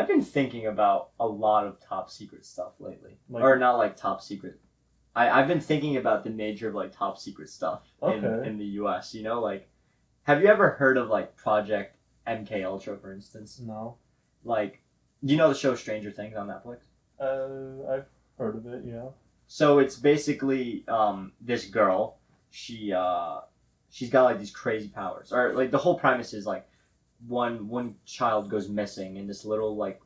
I've been thinking about a lot of top secret stuff lately. Like, or not like top secret. I've been thinking about the nature of like top secret stuff in the US, you know, like have you ever heard of like Project MKUltra, for instance? No. Like, do you know the show Stranger Things on Netflix? I've heard of it, yeah. So it's basically this girl, she's got like these crazy powers. Or like the whole premise is like one child goes missing in this little like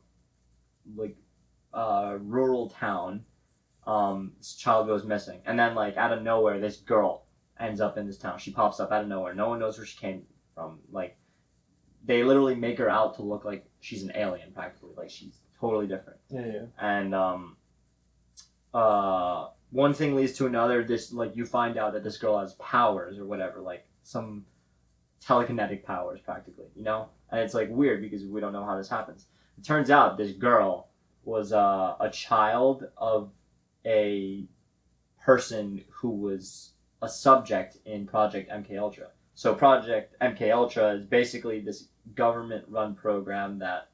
rural town. This child goes missing, and then like out of nowhere this girl ends up in this town. She pops up out of nowhere. No one knows where she came from. Like they literally make her out to look like she's an alien practically. Like she's totally different. Yeah. And one thing leads to another. This like you find out that this girl has powers or whatever, like some telekinetic powers practically, you know? And it's like weird because we don't know how this happens. It turns out this girl was a child of a person who was a subject in Project MKUltra. So Project MKUltra is basically this government-run program that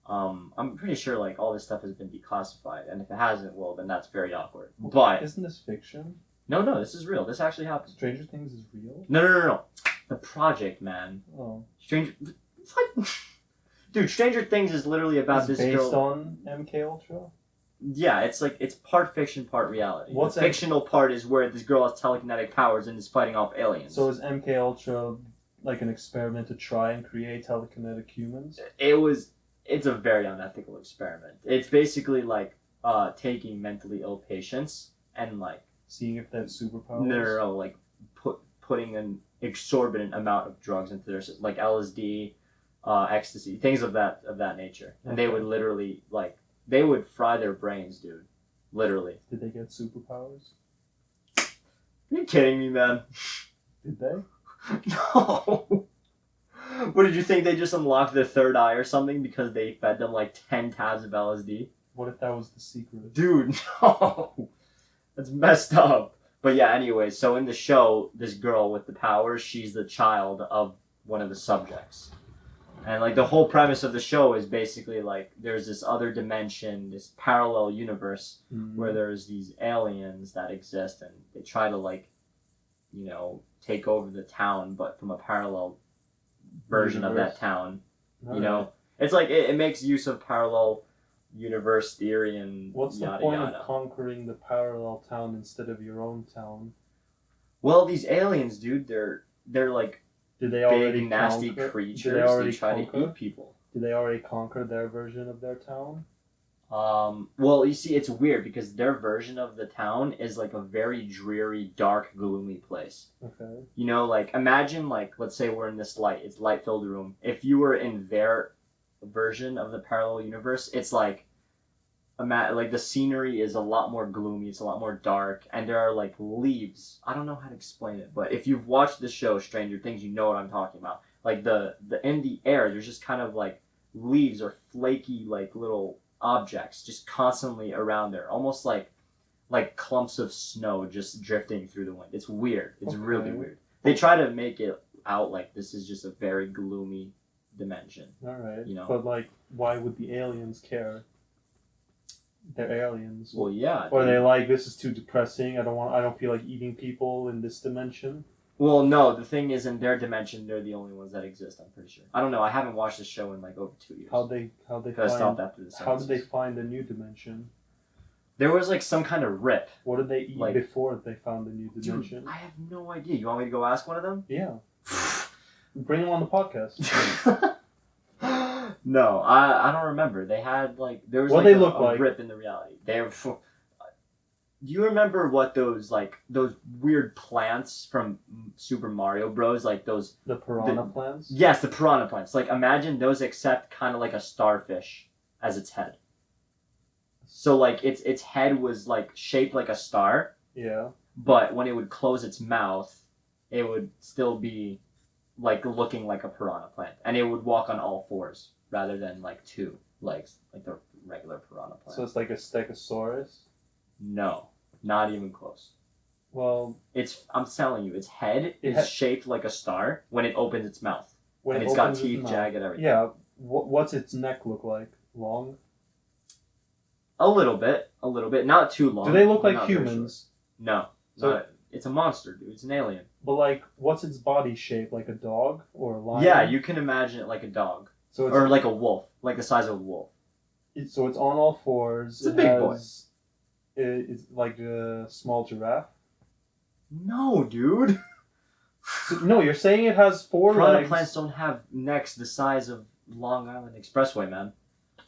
I'm pretty sure like all this stuff has been declassified, and if it hasn't, well, then that's very awkward. But isn't this fiction? No, this is real. This actually happened. Stranger Things is real? No. The project, man. Oh. What? Dude, Stranger Things is literally about this girl. Based on MKUltra? Yeah, it's like it's part fiction, part reality. What's the fictional part is where this girl has telekinetic powers and is fighting off aliens. So is MKUltra like an experiment to try and create telekinetic humans? It's a very unethical experiment. It's basically like taking mentally ill patients and like seeing if they have superpowers. No, like putting an exorbitant amount of drugs into their system, like LSD, ecstasy, things of that nature, and they would literally like. They would fry their brains, dude. Literally. Did they get superpowers? Are you kidding me, man? Did they? No. What, did you think they just unlocked their third eye or something because they fed them like 10 tabs of LSD? What if that was the secret? Dude, no. That's messed up. But yeah, anyway, so in the show, this girl with the powers, she's the child of one of the subjects. And like the whole premise of the show is basically like there's this other dimension, this parallel universe where there's these aliens that exist and they try to like, you know, take over the town, but from a parallel version of that town. You know, it's like it makes use of parallel universe theory and what's yada, the point yada. of conquering the parallel town instead of your own town? Well, these aliens, dude, they're like. Did they already big nasty creatures. They try to eat people. Did they already conquer their version of their town? Well, you see, it's weird because their version of the town is like a very dreary, dark, gloomy place. Okay. You know, like imagine like let's say we're in this it's light-filled room. If you were in their version of the parallel universe, it's like the scenery is a lot more gloomy, it's a lot more dark, and there are like leaves. I don't know how to explain it, but if you've watched the show Stranger Things, you know what I'm talking about. Like the in the air, there's just kind of like leaves or flaky like little objects just constantly around there, almost like clumps of snow just drifting through the wind. It's weird. It's really weird. They try to make it out like this is just a very gloomy dimension. All right. You know, but like, why would the aliens care? They're aliens. Well, yeah. Or are they like, this is too depressing. I don't feel like eating people in this dimension. Well, no. The thing is, in their dimension, they're the only ones that exist. I'm pretty sure. I don't know. I haven't watched the show in like over 2 years. How did they find a new dimension? There was like some kind of rip. What did they eat before they found the new dimension? Dude, I have no idea. You want me to go ask one of them? Yeah. Bring them on the podcast. No, I don't remember. They had like there was what like they look a like. rip in the reality. Do you remember what those weird plants from Super Mario Bros. Like those the piranha plants? Yes, the piranha plants. Like imagine those except kind of like a starfish as its head. So like its head was like shaped like a star. Yeah. But when it would close its mouth, it would still be like looking like a piranha plant, and it would walk on all fours rather than like two legs like the regular piranha plant. So it's like a stegosaurus? No, not even close. Well, I'm telling you, its head is shaped like a star when it opens its mouth, and it's got teeth, jagged, everything. Yeah. What's its neck look like? long? A little bit, not too long. Do they look but like not very humans? short. No, So- it's a monster, dude. It's an alien. But like, what's its body shape? Like a dog or a lion? Yeah, you can imagine it like a dog So it's or like a wolf, like the size of a wolf. so it's on all fours. It's a big boy. It's like a small giraffe. No, dude. So, no, you're saying it has four Piranha legs, plants don't have necks the size of Long Island Expressway, man.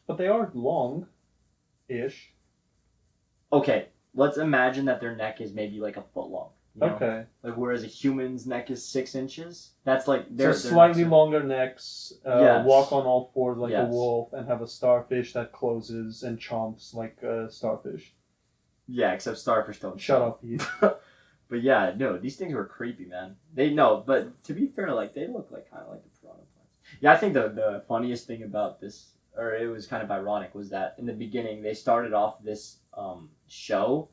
but they are long-ish. Okay, let's imagine that their neck is maybe like a foot long. You know? Okay. Like whereas a human's neck is 6 inches. That's like So their slightly necks are- longer necks, Yes. walk on all fours like a Yes. wolf, and have a starfish that closes and chomps like a starfish. Yeah, except starfish don't. Shut up, Pete. But yeah, no, these things were creepy, man. But to be fair, like they look like kind of like the piranha plants. Yeah, I think the funniest thing about this, or it was kind of ironic, was that in the beginning they started off this show,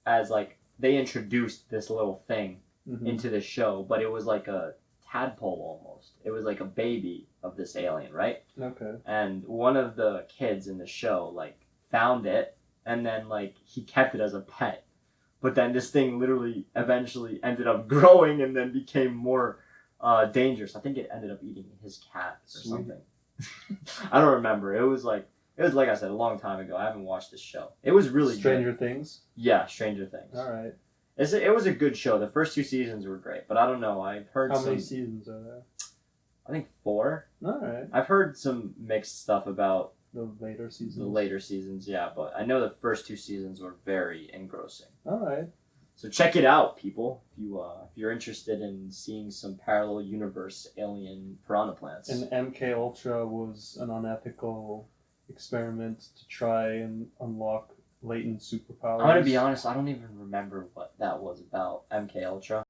as like they introduced this little thing Mhm. into the show, but it was like a tadpole almost. It was like a baby of this alien, right? Okay. And one of the kids in the show like found it, and then like he kept it as a pet. But then this thing literally eventually ended up growing and then became more dangerous. I think it ended up eating his cat or Sweet. something. I don't remember. It was like I said a long time ago. I haven't watched this show. It was really Stranger good. Things. Yeah, Stranger Things. All right. It was a good show. The first 2 seasons were great, but I don't know. I've heard How some. many seasons are there? I think 4. All right. I've heard some mixed stuff about The later seasons. the later seasons. Yeah, but I know the first 2 seasons were very engrossing. All right. So check it out, people. If you're interested in seeing some parallel universe alien piranha plants. And MKUltra was an unethical experiment to try and unlock latent superpowers. I'm gonna be honest. I don't even remember what that was about. MKUltra.